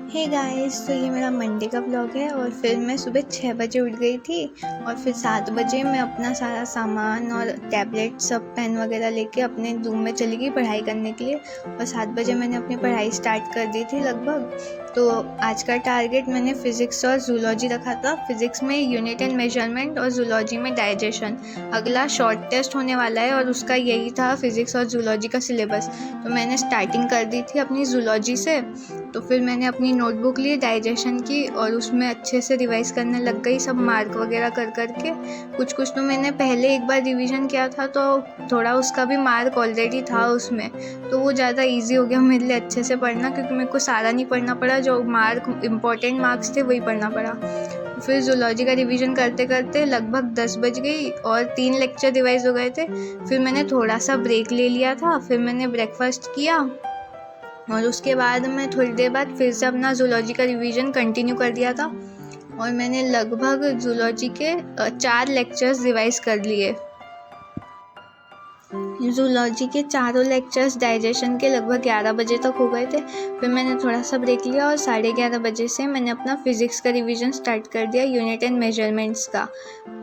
Hey guys, तो ये मेरा मंडे का ब्लॉग है। और फिर मैं सुबह 6 बजे उठ गई थी और फिर 7 बजे मैं अपना सारा सामान और टैबलेट सब पेन वगैरह लेके अपने रूम में चली गई पढ़ाई करने के लिए। और 7 बजे मैंने अपनी पढ़ाई स्टार्ट कर दी थी लगभग। तो आज का टारगेट मैंने फ़िज़िक्स और जूलॉजी रखा था। फिज़िक्स में यूनिट एंड मेजरमेंट और जूलॉजी में डाइजेशन। अगला शॉर्ट टेस्ट होने वाला है और उसका यही था फिज़िक्स और जूलॉजी का सिलेबस। तो मैंने स्टार्टिंग कर दी थी अपनी जूलॉजी से। तो फिर मैंने अपनी नोटबुक ली डाइजेशन की और उसमें अच्छे से रिवाइज़ करने लग गई, सब मार्क वगैरह कर के। कुछ तो मैंने पहले एक बार रिवीजन किया था तो थोड़ा उसका भी मार्क ऑलरेडी था उसमें, तो वो ज़्यादा इजी हो गया मेरे लिए अच्छे से पढ़ना, क्योंकि मेरे को सारा नहीं पढ़ना पड़ा, जो मार्क इम्पॉर्टेंट मार्क्स थे वही पढ़ना पड़ा। फिर जूलॉजी का रिवीजन करते करते लगभग 10 बज गई और 3 लेक्चर रिवाइज़ हो गए थे। फिर मैंने थोड़ा सा ब्रेक ले लिया था, फिर मैंने ब्रेकफास्ट किया और उसके बाद मैं थोड़ी देर बाद फिर से अपना जूलॉजी का रिवीजन कंटिन्यू कर दिया था। और मैंने लगभग जूलॉजी के 4 लेक्चर्स रिवाइज़ कर लिए। जूलॉजी के चारों लेक्चर्स डाइजेशन के लगभग 11 बजे तक हो गए थे। फिर मैंने थोड़ा सा ब्रेक लिया और 11:30 बजे से मैंने अपना फ़िज़िक्स का रिवीजन स्टार्ट कर दिया, यूनिट एंड मेजरमेंट्स का।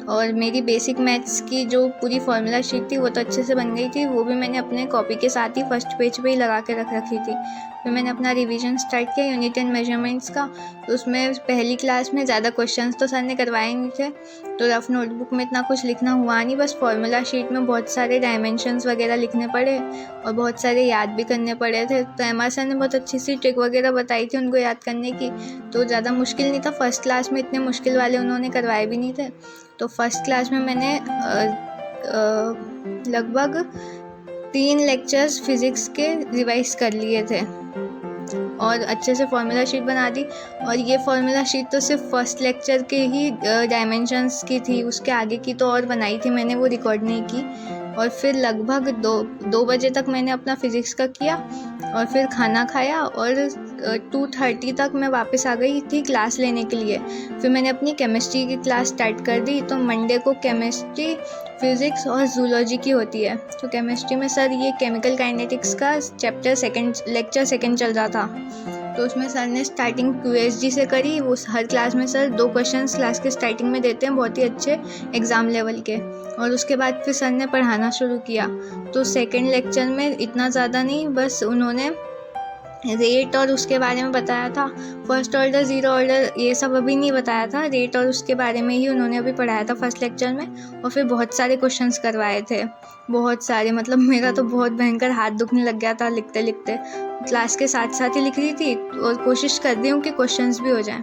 और मेरी बेसिक मैथ्स की जो पूरी फार्मूला शीट थी वो तो अच्छे से बन गई थी, वो भी मैंने अपने कॉपी के साथ ही फर्स्ट पेज पे ही लगा के रख रखी थी। फिर मैंने अपना रिवीजन स्टार्ट किया यूनिट एंड मेजरमेंट्स का। तो उसमें पहली क्लास में ज़्यादा क्वेश्चंस तो सर ने करवाए नहीं थे, तो रफ नोटबुक में इतना कुछ लिखना हुआ नहीं, बस फार्मूला शीट में बहुत सारे डायमेंशंस वगैरह लिखने पड़े और बहुत सारे याद भी करने पड़े थे। तो एमा सर ने बहुत अच्छी सी ट्रिक वगैरह बताई थी उनको याद करने की, तो ज़्यादा मुश्किल नहीं था। फर्स्ट क्लास में इतने मुश्किल वाले उन्होंने करवाए भी नहीं थे। तो फर्स्ट क्लास में मैंने लगभग 3 लेक्चर्स फिज़िक्स के रिवाइज़ कर लिए थे और अच्छे से फार्मूला शीट बना दी। और ये फार्मूला शीट तो सिर्फ फर्स्ट लेक्चर के ही डायमेंशंस की थी, उसके आगे की तो और बनाई थी मैंने, वो रिकॉर्ड नहीं की। और फिर लगभग 2 बजे तक मैंने अपना फ़िज़िक्स का किया और फिर खाना खाया और 2:30 तक मैं वापस आ गई थी क्लास लेने के लिए। फिर मैंने अपनी केमिस्ट्री की क्लास स्टार्ट कर दी। तो मंडे को केमिस्ट्री, फिज़िक्स और जूलॉजी की होती है। तो केमिस्ट्री में सर ये केमिकल काइनेटिक्स का लेक्चर सेकंड चल रहा था। तो उसमें सर ने स्टार्टिंग QSG से करी। वो हर क्लास में सर 2 क्वेश्चंस क्लास के स्टार्टिंग में देते हैं, बहुत ही अच्छे एग्ज़ाम लेवल के। और उसके बाद फिर सर ने पढ़ाना शुरू किया। तो सेकंड लेक्चर में इतना ज़्यादा नहीं, बस उन्होंने रेट और उसके बारे में बताया था। फर्स्ट ऑर्डर, ज़ीरो ऑर्डर ये सब अभी नहीं बताया था, रेट और उसके बारे में ही उन्होंने अभी पढ़ाया था फर्स्ट लेक्चर में। और फिर बहुत सारे क्वेश्चंस करवाए थे, बहुत सारे, मतलब मेरा तो बहुत भयंकर हाथ दुखने लग गया था लिखते लिखते। क्लास के साथ साथ ही लिख रही थी और कोशिश कर रही हूँ कि क्वेश्चंस भी हो जाएं।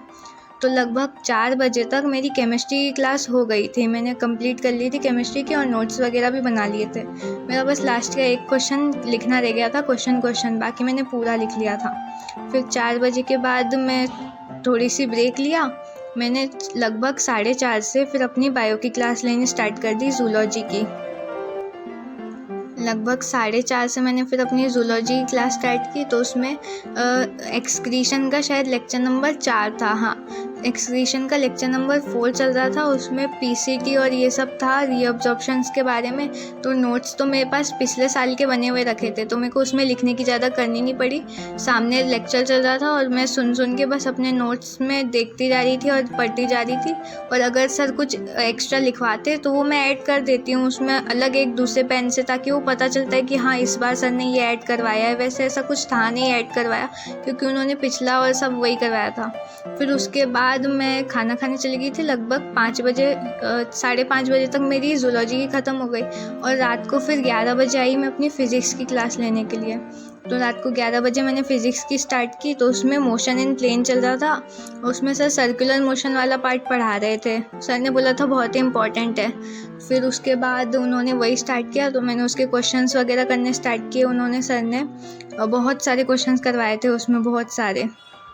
तो लगभग 4 बजे तक मेरी केमिस्ट्री की क्लास हो गई थी, मैंने कंप्लीट कर ली थी केमिस्ट्री की और नोट्स वगैरह भी बना लिए थे। मेरा बस लास्ट का एक क्वेश्चन लिखना रह गया था, क्वेश्चन, बाकी मैंने पूरा लिख लिया था। फिर 4 बजे के बाद मैं थोड़ी सी ब्रेक लिया। मैंने लगभग 4:30 से फिर अपनी बायो की क्लास लेनी स्टार्ट कर दी, जूलॉजी की। लगभग 4:30 से मैंने फिर अपनी जूलॉजी की क्लास स्टार्ट की। तो उसमें एक्सक्रीशन का शायद लेक्चर नंबर 4 था, हाँ, एक्सक्रीशन का लेक्चर नंबर 4 चल रहा था। उसमें PCT और ये सब था, रीअब्जॉर्प्शंस के बारे में। तो नोट्स तो मेरे पास पिछले साल के बने हुए रखे थे, तो मेरे को उसमें लिखने की ज़्यादा करनी नहीं पड़ी। सामने लेक्चर चल रहा था और मैं सुन के बस अपने नोट्स में देखती जा रही थी और पढ़ती जा रही थी। और अगर सर कुछ एक्स्ट्रा लिखवाते तो वो मैं ऐड कर देती हूँ उसमें अलग एक दूसरे पेन से, ताकि वो पता चलता है कि हाँ इस बार सर ने ये ऐड करवाया है। वैसे ऐसा कुछ था नहीं ऐड करवाया, क्योंकि उन्होंने पिछला और सब वही करवाया था। फिर उसके बाद मैं खाना खाने चली गई थी। लगभग 5 बजे, 5:30 बजे तक मेरी जूलॉजी की ख़त्म हो गई। और रात को फिर 11 बजे आई मैं अपनी फ़िज़िक्स की क्लास लेने के लिए। तो रात को 11 बजे मैंने फ़िज़िक्स की स्टार्ट की। तो उसमें मोशन इन प्लेन चल रहा था। उसमें सर सर्कुलर मोशन वाला पार्ट पढ़ा रहे थे, सर ने बोला था बहुत ही इम्पॉर्टेंट है। फिर उसके बाद उन्होंने वही स्टार्ट किया, तो मैंने उसके क्वेश्चंस वगैरह करने स्टार्ट किए। उन्होंने, सर ने बहुत सारे क्वेश्चंस करवाए थे उसमें, बहुत सारे।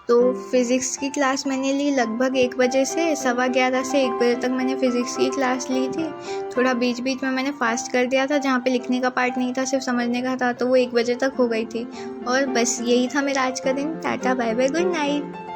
तो फ़िज़िक्स की क्लास मैंने ली लगभग 1 बजे से 11:15 से 1 बजे तक मैंने फ़िज़िक्स की क्लास ली थी। थोड़ा बीच बीच में मैंने फास्ट कर दिया था, जहाँ पे लिखने का पार्ट नहीं था सिर्फ समझने का था, तो वो 1 बजे तक हो गई थी। और बस यही था मेरा आज का दिन। Tata bye bye, good night.